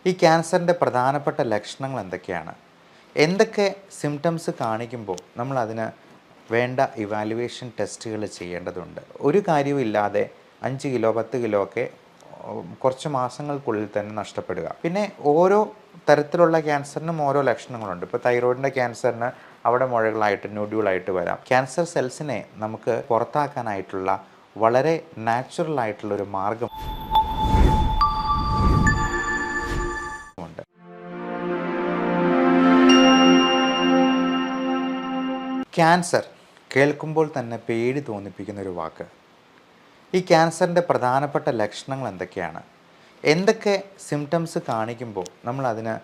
ഈ ക്യാൻസറിൻ്റെ പ്രധാനപ്പെട്ട ലക്ഷണങ്ങൾ എന്തൊക്കെയാണ്? എന്തൊക്കെ സിംറ്റംസ് കാണിക്കുമ്പോൾ നമ്മൾ അതിന് വേണ്ട ഇവാലുവേഷൻ ടെസ്റ്റുകൾ ചെയ്യേണ്ടതുണ്ട്? ഒരു കാര്യവും ഇല്ലാതെ 5 കിലോ 10 കിലോ ഒക്കെ കുറച്ച് മാസങ്ങൾക്കുള്ളിൽ തന്നെ നഷ്ടപ്പെടുക. പിന്നെ ഓരോ തരത്തിലുള്ള ക്യാൻസറിനും ഓരോ ലക്ഷണങ്ങളുണ്ട്. ഇപ്പോൾ തൈറോയിഡിൻ്റെ ക്യാൻസറിന് അവിടെ മുഴകളായിട്ട് നോഡ്യൂളായിട്ട് വരാം. ക്യാൻസർ സെൽസിനെ നമുക്ക് പുറത്താക്കാനായിട്ടുള്ള വളരെ നാച്ചുറൽ ആയിട്ടുള്ളൊരു മാർഗം ഉണ്ട്. ക്യാൻസർ കേൾക്കുമ്പോൾ തന്നെ പേടി തോന്നിപ്പിക്കുന്ന ഒരു വാക്ക്. ഈ ക്യാൻസറിൻ്റെ പ്രധാനപ്പെട്ട ലക്ഷണങ്ങൾ എന്തൊക്കെയാണ്? എന്തൊക്കെ സിംറ്റംസ് കാണിക്കുമ്പോൾ നമ്മൾ അതിന്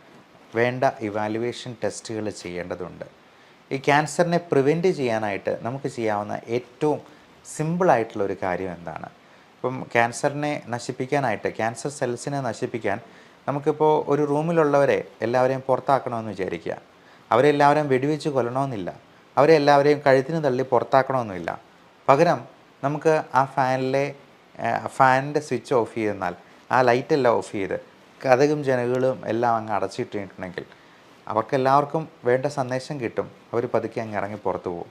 വേണ്ട ഇവാലുവേഷൻ ടെസ്റ്റുകൾ ചെയ്യേണ്ടതുണ്ട്? ഈ ക്യാൻസറിനെ പ്രിവെൻറ്റ് ചെയ്യാനായിട്ട് നമുക്ക് ചെയ്യാവുന്ന ഏറ്റവും സിമ്പിളായിട്ടുള്ളൊരു കാര്യം എന്താണ്? ഇപ്പം ക്യാൻസറിനെ നശിപ്പിക്കാനായിട്ട്, ക്യാൻസർ സെൽസിനെ നശിപ്പിക്കാൻ നമുക്കിപ്പോൾ ഒരു റൂമിലുള്ളവരെ എല്ലാവരെയും പുറത്താക്കണമെന്ന് വിചാരിക്കുക. അവരെല്ലാവരെയും വെടിവെച്ച് കൊല്ലണമെന്നില്ല. അവരെ എല്ലാവരെയും കഴുത്തിന് തള്ളി പുറത്താക്കണമെന്നില്ല. പകരം നമുക്ക് ആ ഫാനിൻ്റെ സ്വിച്ച് ഓഫ് ചെയ്തെന്നാൽ, ആ ലൈറ്റെല്ലാം ഓഫ് ചെയ്ത് കതകും ജനലുകളും എല്ലാം അങ്ങ് അടച്ചിട്ടിട്ടുണ്ടെങ്കിൽ അവർക്കെല്ലാവർക്കും വേണ്ട സന്ദേശം കിട്ടും. അവർ പതുക്കെ അങ്ങ് ഇറങ്ങി പുറത്തു പോകും.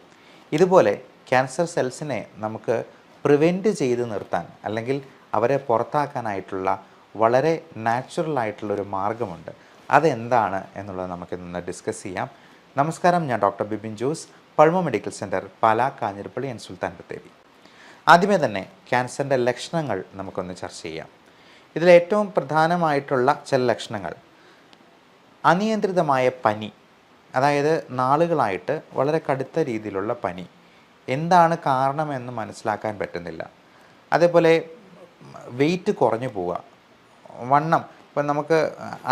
ഇതുപോലെ ക്യാൻസർ സെൽസിനെ നമുക്ക് പ്രിവെൻറ്റ് ചെയ്ത് നിർത്താൻ, അല്ലെങ്കിൽ അവരെ പുറത്താക്കാനായിട്ടുള്ള വളരെ നാച്ചുറലായിട്ടുള്ളൊരു മാർഗമുണ്ട്. അതെന്താണ് എന്നുള്ളത് നമുക്കിന്ന് ഡിസ്കസ് ചെയ്യാം. നമസ്കാരം, ഞാൻ doctor Bibin Jose, Pulmo medical centre, Pala, Kanjirappally and Sultan Bathery. ആദ്യമേ തന്നെ ക്യാൻസറിൻ്റെ ലക്ഷണങ്ങൾ നമുക്കൊന്ന് ചർച്ച ചെയ്യാം. ഇതിലേറ്റവും പ്രധാനമായിട്ടുള്ള ചില ലക്ഷണങ്ങൾ: അനിയന്ത്രിതമായ പനി, അതായത് നാളുകളായിട്ട് വളരെ കടുത്ത രീതിയിലുള്ള പനി, എന്താണ് കാരണമെന്ന് മനസ്സിലാക്കാൻ പറ്റുന്നില്ല. അതേപോലെ വെയിറ്റ് കുറഞ്ഞു പോവുക, വണ്ണം. ഇപ്പം നമുക്ക്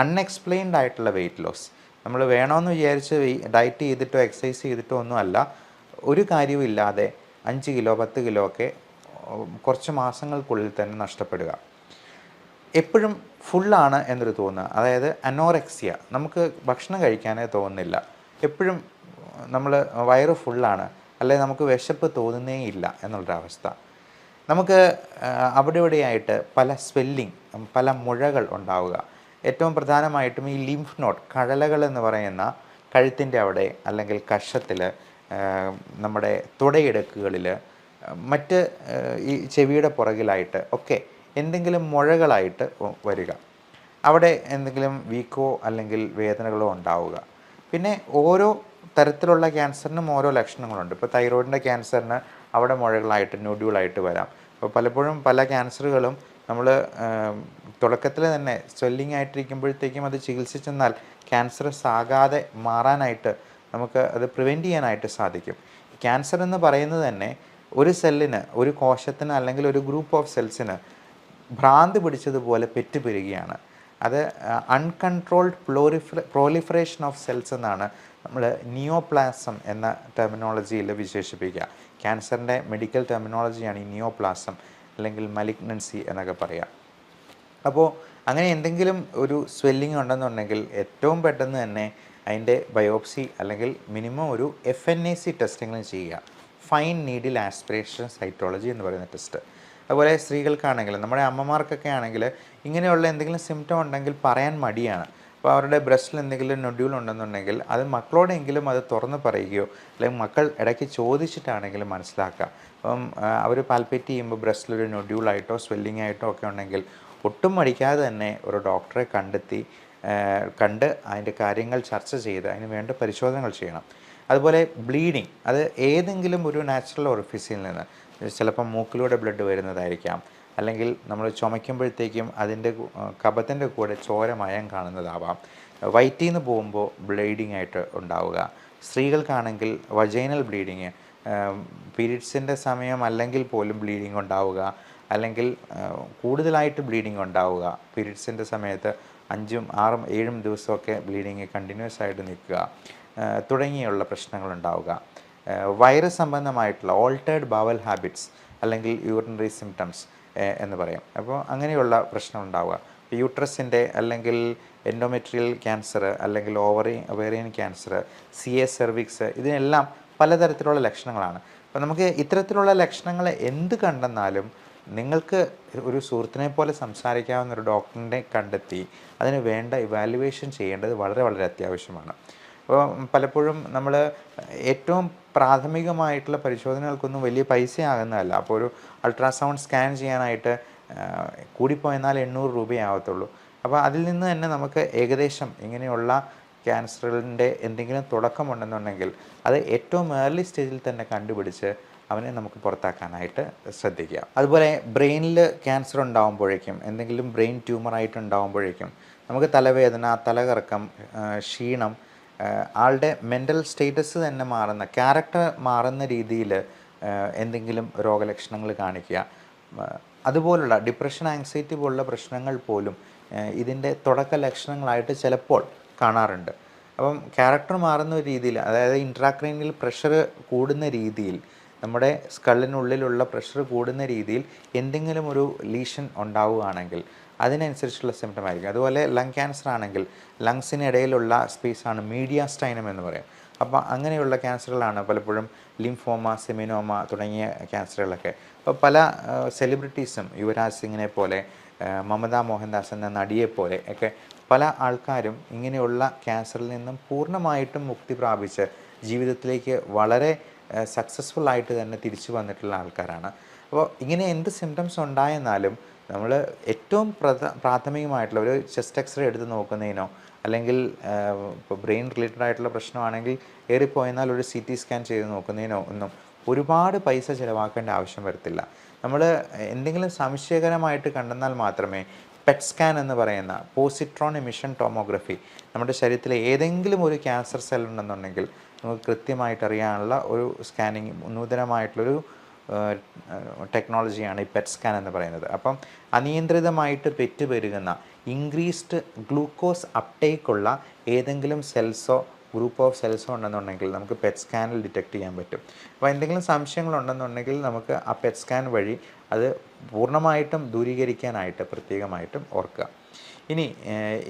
അൺഎക്സ്പ്ലെയിൻഡ് ആയിട്ടുള്ള വെയിറ്റ് ലോസ്, നമ്മൾ വേണമെന്ന് വിചാരിച്ച് ഡയറ്റ് ചെയ്തിട്ടോ എക്സസൈസ് ചെയ്തിട്ടോ ഒന്നുമല്ല, ഒരു കാര്യവും ഇല്ലാതെ 5 കിലോ 10 കിലോ ഒക്കെ കുറച്ച് മാസങ്ങൾക്കുള്ളിൽ തന്നെ നഷ്ടപ്പെടുക. എപ്പോഴും ഫുള്ളാണ് എന്നൊരു തോന്നുക, അതായത് അനോറെക്സിയ, നമുക്ക് ഭക്ഷണം കഴിക്കാനേ തോന്നുന്നില്ല, എപ്പോഴും നമ്മൾ വയറ് ഫുള്ളാണ്, അല്ലെങ്കിൽ നമുക്ക് വിശപ്പ് തോന്നുന്നേ ഇല്ല എന്നുള്ളൊരവസ്ഥ. നമുക്ക് അവിടെ ഇവിടെയായിട്ട് പല സ്വെല്ലിങ്, പല മുഴകൾ ഉണ്ടാവുക. ഏറ്റവും പ്രധാനമായിട്ടും ഈ ലിംഫ് നോഡ്, കഴലകൾ എന്ന് പറയുന്ന കഴുത്തിൻ്റെ അവിടെ, അല്ലെങ്കിൽ കഷത്തിൽ, നമ്മുടെ തുടയിടുക്കുകളിൽ, മറ്റ് ഈ ചെവിയുടെ പുറകിലായിട്ട് ഒക്കെ എന്തെങ്കിലും മുഴകളായിട്ട് വരിക. അവിടെ എന്തെങ്കിലും വീക്കോ അല്ലെങ്കിൽ വേദനകളോ ഉണ്ടാവുക. പിന്നെ ഓരോ തരത്തിലുള്ള ക്യാൻസറിനും ഓരോ ലക്ഷണങ്ങളുണ്ട്. ഇപ്പോൾ തൈറോയിഡിൻ്റെ ക്യാൻസറിന് അവിടെ മുഴകളായിട്ട് നോഡ്യൂളായിട്ട് വരാം. അപ്പോൾ പലപ്പോഴും പല ക്യാൻസറുകളും നമ്മൾ തുടക്കത്തിൽ തന്നെ സ്വെല്ലിംഗ് ആയിട്ടിരിക്കുമ്പോഴത്തേക്കും അത് ചികിത്സിച്ചെന്നാൽ ക്യാൻസറസ് ആകാതെ മാറാനായിട്ട് നമുക്ക് അത് പ്രിവെൻറ്റ് ചെയ്യാനായിട്ട് സാധിക്കും. ക്യാൻസർ എന്ന് പറയുന്നത് തന്നെ ഒരു സെല്ലിന്, ഒരു കോശത്തിന്, അല്ലെങ്കിൽ ഒരു ഗ്രൂപ്പ് ഓഫ് സെൽസിന് ഭ്രാന്ത് പിടിച്ചതുപോലെ പെറ്റുപെരുകയാണ്. അത് അൺകൺട്രോൾഡ് പ്രോലിഫറേഷൻ ഓഫ് സെൽസ് എന്നാണ് നമ്മൾ നിയോപ്ലാസം എന്ന ടെർമിനോളജിയിൽ വിശേഷിപ്പിക്കുക. ക്യാൻസറിൻ്റെ മെഡിക്കൽ ടെർമിനോളജിയാണ് ഈ നിയോപ്ലാസം, അല്ലെങ്കിൽ മലിഗ്നൻസി എന്നൊക്കെ പറയുക. അപ്പോൾ അങ്ങനെ എന്തെങ്കിലും ഒരു സ്വെല്ലിംഗ് ഉണ്ടെന്നുണ്ടെങ്കിൽ ഏറ്റവും പെട്ടെന്ന് തന്നെ അതിൻ്റെ ബയോപ്സി, അല്ലെങ്കിൽ മിനിമം ഒരു FNAC ടെസ്റ്റിംഗ് ചെയ്യുക, ഫൈൻ നീഡിൽ ആസ്പിറേഷൻ സൈറ്റോളജി എന്ന് പറയുന്ന ടെസ്റ്റ്. അതുപോലെ സ്ത്രീകൾക്കാണെങ്കിൽ, നമ്മുടെ അമ്മമാർക്കൊക്കെ ആണെങ്കിൽ ഇങ്ങനെയുള്ള എന്തെങ്കിലും സിംറ്റം ഉണ്ടെങ്കിൽ പറയാൻ മടിയാണ്. അപ്പോൾ അവരുടെ ബ്രസ്റ്റിൽ എന്തെങ്കിലും നൊഡ്യൂൾ ഉണ്ടെന്നുണ്ടെങ്കിൽ അത് മക്കളോടെങ്കിലും അത് തുറന്ന് പറയുകയോ, അല്ലെങ്കിൽ മക്കൾ ഇടയ്ക്ക് ചോദിച്ചിട്ടാണെങ്കിലും മനസ്സിലാക്കുക. അപ്പം അവർ പാൽപ്പേറ്റ് ചെയ്യുമ്പോൾ ബ്രസ്റ്റിലൊരു നൊഡ്യൂളായിട്ടോ സ്വെല്ലിംഗ് ആയിട്ടോ ഒക്കെ ഉണ്ടെങ്കിൽ ഒട്ടും മടിക്കാതെ തന്നെ ഒരു ഡോക്ടറെ കണ്ട് അതിൻ്റെ കാര്യങ്ങൾ ചർച്ച ചെയ്ത് അതിന് വേണ്ട പരിശോധനകൾ ചെയ്യണം. അതുപോലെ ബ്ലീഡിങ്, അത് ഏതെങ്കിലും ഒരു നാച്ചുറൽ ഓറിഫിസിൽ നിന്ന്, ചിലപ്പം മൂക്കിലൂടെ ബ്ലഡ് വരുന്നതായിരിക്കാം, അല്ലെങ്കിൽ നമ്മൾ ചുമയ്ക്കുമ്പോഴത്തേക്കും അതിൻ്റെ കഫത്തിൻ്റെ കൂടെ ചോരമയം കാണുന്നതാവാം. വയറ്റിൽ നിന്ന് പോകുമ്പോൾ ബ്ലീഡിങ് ആയിട്ട് ഉണ്ടാവുക. സ്ത്രീകൾക്കാണെങ്കിൽ വജൈനൽ ബ്ലീഡിങ്, പീരീഡ്സിൻ്റെ സമയം അല്ലെങ്കിൽ പോലും ബ്ലീഡിങ് ഉണ്ടാവുക, അല്ലെങ്കിൽ കൂടുതലായിട്ട് ബ്ലീഡിങ് ഉണ്ടാവുക. പീരീഡ്സിൻ്റെ സമയത്ത് 5, 6, 7 ദിവസമൊക്കെ ബ്ലീഡിങ് കണ്ടിന്യൂസ് ആയിട്ട് നിൽക്കുക തുടങ്ങിയുള്ള പ്രശ്നങ്ങളുണ്ടാവുക. വൈറസ് സംബന്ധമായിട്ടുള്ള ഓൾട്ടേർഡ് ബവൽ ഹാബിറ്റ്സ്, അല്ലെങ്കിൽ യൂറിനറി സിംറ്റംസ് എന്ന് പറയും. അപ്പോൾ അങ്ങനെയുള്ള പ്രശ്നം ഉണ്ടാവുക. യൂട്രസിൻ്റെ അല്ലെങ്കിൽ എൻഡോമെട്രിയൽ ക്യാൻസർ, അല്ലെങ്കിൽ ഒവേറിയൻ ക്യാൻസർ, CA സെർവിക്സ്, ഇതിനെല്ലാം പലതരത്തിലുള്ള ലക്ഷണങ്ങളാണ്. അപ്പോൾ നമുക്ക് ഇത്തരത്തിലുള്ള ലക്ഷണങ്ങൾ എന്ത് കണ്ടെന്നാലും നിങ്ങൾക്ക് ഒരു സുഹൃത്തിനെ പോലെ സംസാരിക്കാവുന്ന ഒരു ഡോക്ടറിനെ കണ്ടെത്തി അതിന് വേണ്ട ഇവാലുവേഷൻ ചെയ്യേണ്ടത് വളരെ വളരെ അത്യാവശ്യമാണ്. അപ്പോൾ പലപ്പോഴും നമ്മൾ ഏറ്റവും പ്രാഥമികമായിട്ടുള്ള പരിശോധനകൾക്കൊന്നും വലിയ പൈസയാകുന്നതല്ല. അപ്പോൾ ഒരു അൾട്രാസൗണ്ട് സ്കാൻ ചെയ്യാനായിട്ട് കൂടിപ്പോയെന്നാൽ 800 രൂപയാവത്തുള്ളൂ. അപ്പോൾ അതിൽ നിന്ന് തന്നെ നമുക്ക് ഏകദേശം ഇങ്ങനെയുള്ള ക്യാൻസറിൻ്റെ എന്തെങ്കിലും തുടക്കമുണ്ടെന്നുണ്ടെങ്കിൽ അത് ഏറ്റവും ഏർലി സ്റ്റേജിൽ തന്നെ കണ്ടുപിടിച്ച് അവനെ നമുക്ക് പുറത്താക്കാനായിട്ട് ശ്രദ്ധിക്കുക. അതുപോലെ ബ്രെയിനിൽ ക്യാൻസർ ഉണ്ടാകുമ്പോഴേക്കും, എന്തെങ്കിലും ബ്രെയിൻ ട്യൂമറായിട്ട് ഉണ്ടാകുമ്പോഴേക്കും നമുക്ക് തലവേദന, തലകറക്കം, ക്ഷീണം, ആളുടെ മെൻ്റൽ സ്റ്റേറ്റസ് തന്നെ മാറുന്ന, ക്യാരക്ടർ മാറുന്ന രീതിയിൽ എന്തെങ്കിലും രോഗലക്ഷണങ്ങൾ കാണിക്കുക, അതുപോലുള്ള ഡിപ്രഷൻ, ആങ്സൈറ്റി പോലുള്ള പ്രശ്നങ്ങൾ പോലും ഇതിൻ്റെ തുടക്ക ലക്ഷണങ്ങളായിട്ട് ചിലപ്പോൾ കാണാറുണ്ട്. അപ്പം ക്യാരക്ടർ മാറുന്ന രീതിയിൽ, അതായത് ഇൻട്രാക്രൈനിയൽ പ്രഷർ കൂടുന്ന രീതിയിൽ, നമ്മുടെ സ്കള്ളിനുള്ളിലുള്ള പ്രഷർ കൂടുന്ന രീതിയിൽ എന്തെങ്കിലും ഒരു ലീഷൻ ഉണ്ടാവുകയാണെങ്കിൽ അതിനനുസരിച്ചുള്ള സിംറ്റം ആയിരിക്കും. അതുപോലെ ലങ് ക്യാൻസർ ആണെങ്കിൽ ലങ്സിനിടയിലുള്ള സ്പേസാണ് മീഡിയാസ്റ്റൈനം എന്ന് പറയും. അപ്പോൾ അങ്ങനെയുള്ള ക്യാൻസറുകളാണ് പലപ്പോഴും ലിംഫോമ, സെമിനോമ തുടങ്ങിയ ക്യാൻസറുകളൊക്കെ. അപ്പോൾ പല സെലിബ്രിറ്റീസും യുവരാജ് സിംഗിനെ പോലെ, മമത മോഹൻദാസ് എന്ന നടിയെപ്പോലെ ഒക്കെ പല ആൾക്കാരും ഇങ്ങനെയുള്ള ക്യാൻസറിൽ നിന്നും പൂർണ്ണമായിട്ടും മുക്തി പ്രാപിച്ച് ജീവിതത്തിലേക്ക് വളരെ സക്സസ്ഫുൾ ആയിട്ട് തന്നെ തിരിച്ചു വന്നിട്ടുള്ള ആൾക്കാരാണ്. അപ്പോൾ ഇങ്ങനെ എന്ത് സിംറ്റംസ് ഉണ്ടായെന്നാലും നമ്മൾ ഏറ്റവും പ്രാഥമികമായിട്ടുള്ള ഒരു ചെസ്റ്റ് എക്സ്റേ എടുത്ത് നോക്കുന്നതിനോ, അല്ലെങ്കിൽ ഇപ്പോൾ ബ്രെയിൻ റിലേറ്റഡ് ആയിട്ടുള്ള പ്രശ്നമാണെങ്കിൽ ഏറിപ്പോയെന്നാൽ ഒരു CT സ്കാൻ ചെയ്ത് നോക്കുന്നതിനോ ഒന്നും ഒരുപാട് പൈസ ചിലവാക്കേണ്ട ആവശ്യം വരത്തില്ല. നമ്മൾ എന്തെങ്കിലും സംശയകരമായിട്ട് കണ്ടെന്നാൽ മാത്രമേ പെറ്റ് സ്കാൻ എന്ന് പറയുന്ന പോസിട്രോൺ എമിഷൻ ടോമോഗ്രഫി, നമ്മുടെ ശരീരത്തിലെ ഏതെങ്കിലും ഒരു ക്യാൻസർ സെൽ ഉണ്ടെന്നുണ്ടെങ്കിൽ നമുക്ക് കൃത്യമായിട്ട് അറിയാനുള്ള ഒരു സ്കാനിങ്, നൂതനമായിട്ടുള്ളൊരു ടെക്നോളജിയാണ് ഈ പെറ്റ് സ്കാൻ എന്ന് പറയുന്നത്. അപ്പം അനിയന്ത്രിതമായിട്ട് പെറ്റുപെരുകുന്ന, ഇൻക്രീസ്ഡ് ഗ്ലൂക്കോസ് അപ്ടേക്കുള്ള ഏതെങ്കിലും സെൽസോ ഗ്രൂപ്പ് ഓഫ് സെൽസോ ഉണ്ടെന്നുണ്ടെങ്കിൽ നമുക്ക് പെറ്റ് സ്കാനിൽ ഡിറ്റക്ട് ചെയ്യാൻ പറ്റും. അപ്പോൾ എന്തെങ്കിലും സംശയങ്ങളുണ്ടെന്നുണ്ടെങ്കിൽ നമുക്ക് ആ പെറ്റ് സ്കാൻ വഴി അത് പൂർണ്ണമായിട്ടും ദൂരീകരിക്കാനായിട്ട് പ്രത്യേകമായിട്ടും ഓർക്കുക. ഇനി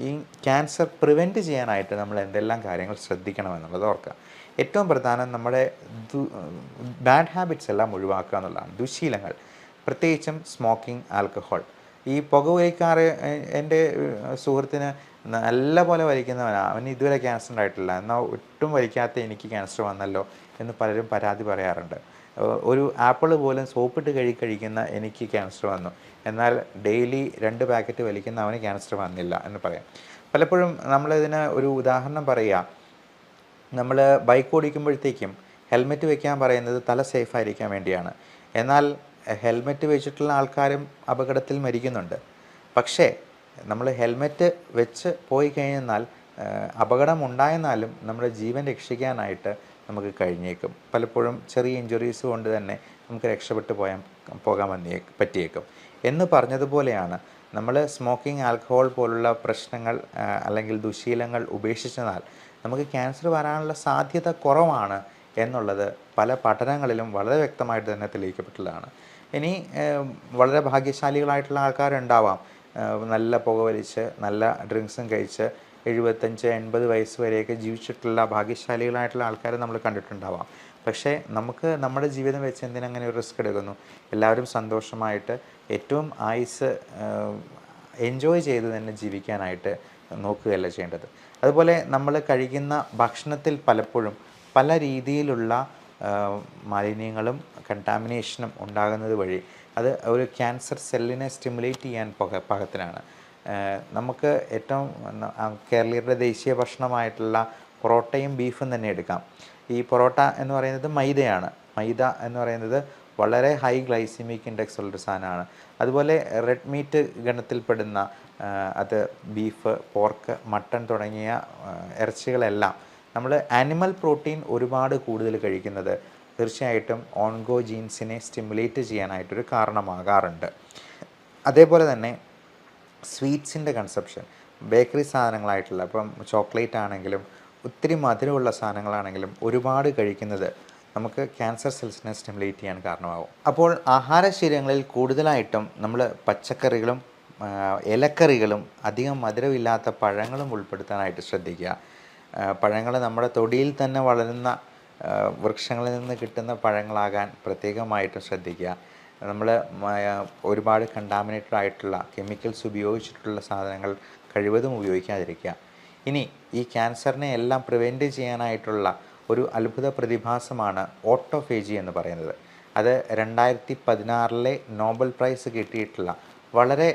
ഈ ക്യാൻസർ പ്രിവെൻറ്റ് ചെയ്യാനായിട്ട് നമ്മൾ എന്തെല്ലാം കാര്യങ്ങൾ ശ്രദ്ധിക്കണമെന്നുള്ളത് ഓർക്കുക. ഏറ്റവും പ്രധാനം നമ്മുടെ ബാഡ് ഹാബിറ്റ്സ് എല്ലാം ഒഴിവാക്കുക എന്നുള്ളതാണ്. ദുശീലങ്ങൾ, പ്രത്യേകിച്ചും സ്മോക്കിംഗ്, ആൽക്കഹോൾ. ഈ പുകവലിക്കാറ്, എൻ്റെ സുഹൃത്തിന് നല്ല പോലെ വലിക്കുന്നവനാണ്, അവന് ഇതുവരെ ക്യാൻസർ ഉണ്ടായിട്ടില്ല, എന്നാൽ ഒട്ടും വലിക്കാത്ത എനിക്ക് ക്യാൻസർ വന്നല്ലോ എന്ന് പലരും പരാതി പറയാറുണ്ട്. ഒരു ആപ്പിൾ പോലും സോപ്പിട്ട് കഴിക്കുന്ന എനിക്ക് ക്യാൻസർ വന്നു, എന്നാൽ ഡെയിലി 2 പാക്കറ്റ് വലിക്കുന്ന അവന് ക്യാൻസർ വന്നില്ല എന്ന് പറയാം. പലപ്പോഴും നമ്മളിതിന് ഒരു ഉദാഹരണം പറയുക, നമ്മൾ ബൈക്ക് ഓടിക്കുമ്പോഴത്തേക്കും ഹെൽമെറ്റ് വെക്കാൻ പറയുന്നത് തല സേഫായിരിക്കാൻ വേണ്ടിയാണ്. എന്നാൽ ഹെൽമെറ്റ് വെച്ചിട്ടുള്ള ആൾക്കാരും അപകടത്തിൽ മരിക്കുന്നുണ്ട്. പക്ഷേ നമ്മൾ ഹെൽമെറ്റ് വെച്ച് പോയി കഴിഞ്ഞാൽ അപകടം ഉണ്ടായെന്നാലും നമ്മുടെ ജീവൻ രക്ഷിക്കാനായിട്ട് നമുക്ക് കഴിഞ്ഞേക്കും. പലപ്പോഴും ചെറിയ ഇഞ്ചുറീസ് കൊണ്ട് തന്നെ നമുക്ക് രക്ഷപ്പെട്ടു പോകാൻ പറ്റിയേക്കും. എന്ന് പറഞ്ഞതുപോലെയാണ് നമ്മൾ സ്മോക്കിംഗ്, ആൽക്കഹോൾ പോലുള്ള പ്രശ്നങ്ങൾ അല്ലെങ്കിൽ ദുശീലങ്ങൾ ഉപേക്ഷിച്ചെന്നാൽ നമുക്ക് ക്യാൻസർ വരാനുള്ള സാധ്യത കുറവാണ് എന്നുള്ളത് പല പഠനങ്ങളിലും വളരെ വ്യക്തമായിട്ട് തന്നെ തെളിയിക്കപ്പെട്ടുള്ളതാണ്. ഇനി വളരെ ഭാഗ്യശാലികളായിട്ടുള്ള ആൾക്കാരുണ്ടാവാം, നല്ല പുകവലിച്ച് നല്ല ഡ്രിങ്ക്സും കഴിച്ച് 75-80 വയസ്സ് വരെയൊക്കെ ജീവിച്ചിട്ടുള്ള ഭാഗ്യശാലികളായിട്ടുള്ള ആൾക്കാരെ നമ്മൾ കണ്ടിട്ടുണ്ടാവാം. പക്ഷേ നമുക്ക് നമ്മുടെ ജീവിതം വെച്ച് എന്തിനങ്ങനെ ഒരു റിസ്ക് എടുക്കുന്നു? എല്ലാവരും സന്തോഷമായിട്ട് ഏറ്റവും ആയുസ് എൻജോയ് ചെയ്ത് തന്നെ ജീവിക്കാനായിട്ട് നോക്കുകയല്ല ചെയ്യേണ്ടത്. അതുപോലെ നമ്മൾ കഴിക്കുന്ന ഭക്ഷണത്തിൽ പലപ്പോഴും പല രീതിയിലുള്ള മാലിന്യങ്ങളും കണ്ടാമിനേഷനും ഉണ്ടാകുന്നത് വഴി അത് ഒരു ക്യാൻസർ സെല്ലിനെ സ്റ്റിമുലേറ്റ് ചെയ്യാൻ പാകത്തിനാണ്. നമുക്ക് ഏറ്റവും കേരളീയരുടെ ദേശീയ ഭക്ഷണമായിട്ടുള്ള പൊറോട്ടയും ബീഫും തന്നെ എടുക്കാം. ഈ പൊറോട്ട എന്ന് പറയുന്നത് മൈദയാണ്. മൈദ എന്ന് പറയുന്നത് വളരെ ഹൈ ഗ്ലൈസിമിക് ഇൻഡെക്സ് ഉള്ളൊരു സാധനമാണ്. അതുപോലെ റെഡ് മീറ്റ് ഗണത്തിൽപ്പെടുന്ന അത് ബീഫ്, പോർക്ക്, മട്ടൺ തുടങ്ങിയ ഇറച്ചികളെല്ലാം നമ്മൾ ആനിമൽ പ്രോട്ടീൻ ഒരുപാട് കൂടുതൽ കഴിക്കുന്നത് തീർച്ചയായിട്ടും ഓൺകോജീൻസിനെ സ്റ്റിമുലേറ്റ് ചെയ്യാനായിട്ടൊരു കാരണമാകാറുണ്ട്. അതേപോലെ തന്നെ സ്വീറ്റ്സിൻ്റെ കൺസപ്ഷൻ, ബേക്കറി സാധനങ്ങളായിട്ടുള്ള ഇപ്പം ചോക്ലേറ്റ് ആണെങ്കിലും ഒത്തിരി മധുരമുള്ള സാധനങ്ങളാണെങ്കിലും ഒരുപാട് കഴിക്കുന്നത് നമുക്ക് ക്യാൻസർ സെൽസിനെ സ്റ്റിമുലേറ്റ് ചെയ്യാൻ കാരണമാകും. അപ്പോൾ ആഹാരശീലങ്ങളിൽ കൂടുതലായിട്ടും നമ്മൾ പച്ചക്കറികളും ഇലക്കറികളും അധികം മധുരമില്ലാത്ത പഴങ്ങളും ഉൾപ്പെടുത്താനായിട്ട് ശ്രദ്ധിക്കുക. പഴങ്ങൾ നമ്മുടെ തൊടിയിൽ തന്നെ വളരുന്ന വൃക്ഷങ്ങളിൽ നിന്ന് കിട്ടുന്ന പഴങ്ങളാകാൻ പ്രത്യേകമായിട്ടും ശ്രദ്ധിക്കുക. നമ്മൾ ഒരുപാട് കണ്ടാമിനേറ്റഡ് ആയിട്ടുള്ള കെമിക്കൽസ് ഉപയോഗിച്ചിട്ടുള്ള സാധനങ്ങൾ കഴിവതും ഉപയോഗിക്കാതിരിക്കുക. ഇനി ഈ ക്യാൻസറിനെ എല്ലാം പ്രിവെൻറ്റ് ചെയ്യാനായിട്ടുള്ള ഒരു അത്ഭുത പ്രതിഭാസമാണ് ഓട്ടോഫേജി എന്ന് പറയുന്നത്. അത് 2016 നോബൽ പ്രൈസ് കിട്ടിയിട്ടുള്ള വളരെ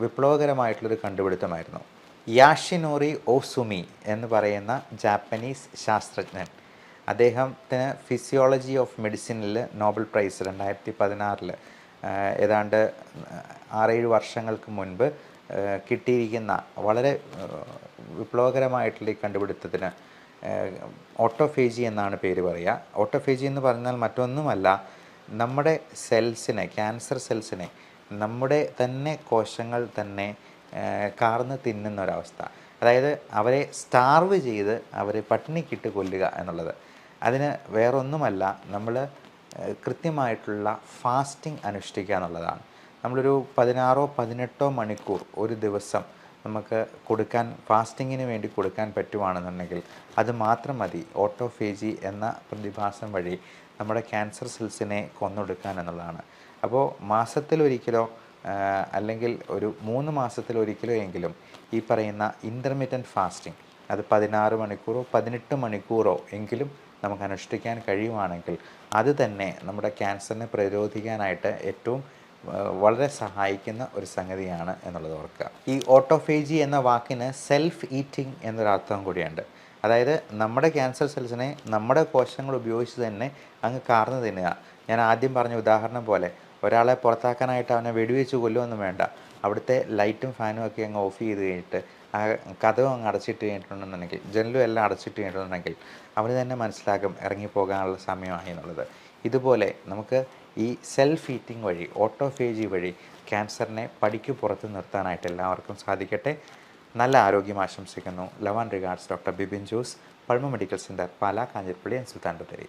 വിപ്ലവകരമായിട്ടുള്ളൊരു കണ്ടുപിടുത്തമായിരുന്നു. യാഷിനോറി ഓസുമി എന്ന് പറയുന്ന ജാപ്പനീസ് ശാസ്ത്രജ്ഞൻ, അദ്ദേഹത്തിന് ഫിസിയോളജി ഓഫ് മെഡിസിനിൽ നോബൽ പ്രൈസ് 2016 ഏതാണ്ട് 6-7 വർഷങ്ങൾക്ക് മുൻപ് കിട്ടിയിരിക്കുന്ന വളരെ വിപ്ലവകരമായിട്ടുള്ള ഈ കണ്ടുപിടുത്തത്തിന് ഓട്ടോഫേജി എന്നാണ് പേര് പറയുക. ഓട്ടോഫേജി എന്ന് പറഞ്ഞാൽ മറ്റൊന്നുമല്ല, നമ്മുടെ സെൽസിനെ, ക്യാൻസർ സെൽസിനെ നമ്മുടെ തന്നെ കോശങ്ങൾ തന്നെ കാർന്ന് തിന്നുന്ന ഒരവസ്ഥ. അതായത് അവരെ സ്റ്റാർവ് ചെയ്ത് അവരെ പട്ടിണിക്കിട്ട് കൊല്ലുക എന്നുള്ളത്. അതിന് വേറൊന്നുമല്ല, നമ്മൾ കൃത്യമായിട്ടുള്ള ഫാസ്റ്റിംഗ് അനുഷ്ഠിക്കുക എന്നുള്ളതാണ്. നമ്മളൊരു 16-18 മണിക്കൂർ ഒരു ദിവസം നമുക്ക് കൊടുക്കാൻ, ഫാസ്റ്റിങ്ങിന് വേണ്ടി കൊടുക്കാൻ പറ്റുവാണെന്നുണ്ടെങ്കിൽ അത് മാത്രം മതി ഓട്ടോഫേജി എന്ന പ്രതിഭാസം വഴി നമ്മുടെ ക്യാൻസർ സെൽസിനെ കൊന്നൊടുക്കാൻ എന്നുള്ളതാണ്. അപ്പോൾ മാസത്തിലൊരിക്കലോ അല്ലെങ്കിൽ ഒരു 3 മാസത്തിലൊരിക്കലോ എങ്കിലും ഈ പറയുന്ന ഇൻ്റർമിറ്റൻറ്റ് ഫാസ്റ്റിംഗ്, അത് 16 മണിക്കൂറോ 18 മണിക്കൂറോ എങ്കിലും നമുക്ക് അനുഷ്ഠിക്കാൻ കഴിയുവാണെങ്കിൽ അത് തന്നെ നമ്മുടെ ക്യാൻസറിനെ പ്രതിരോധിക്കാനായിട്ട് ഏറ്റവും വളരെ സഹായിക്കുന്ന ഒരു സംഗതിയാണ് എന്നുള്ളത് ഓർക്കുക. ഈ ഓട്ടോഫേജി എന്ന വാക്കിന് സെൽഫ് ഈറ്റിംഗ് എന്നൊരർത്ഥം കൂടിയുണ്ട്. അതായത് നമ്മുടെ ക്യാൻസർ സെൽസിനെ നമ്മുടെ കോശങ്ങൾ ഉപയോഗിച്ച് തന്നെ അങ്ങ് കാർന്ന് തിന്നുക. ഞാൻ ആദ്യം പറഞ്ഞ ഉദാഹരണം പോലെ ഒരാളെ പുറത്താക്കാനായിട്ട് അവനെ വെടിവെച്ച് കൊല്ലുമൊന്നും വേണ്ട. അവിടുത്തെ ലൈറ്റും ഫാനും ഒക്കെ അങ്ങ് ഓഫ് ചെയ്ത് കഴിഞ്ഞിട്ട് ആ കതവും അങ്ങ് അടച്ചിട്ട് കഴിഞ്ഞിട്ടുണ്ടെന്നുണ്ടെങ്കിൽ, ജനലും എല്ലാം അടച്ചിട്ട് കഴിഞ്ഞിട്ടുണ്ടെങ്കിൽ അവന് തന്നെ മനസ്സിലാക്കും ഇറങ്ങിപ്പോകാനുള്ള സമയമായി എന്നുള്ളത്. ഇതുപോലെ നമുക്ക് ഈ സെൽഫ് ഈറ്റിംഗ് വഴി, ഓട്ടോഫേജി വഴി ക്യാൻസറിനെ പടിക്ക് പുറത്ത് നിർത്താനായിട്ട് എല്ലാവർക്കും സാധിക്കട്ടെ. നല്ല ആരോഗ്യം ആശംസിക്കുന്നു. Love and regards, doctor Bibin Jose, Pulmo medical centre, Pala, Kanjirappally and Sultan Bathery.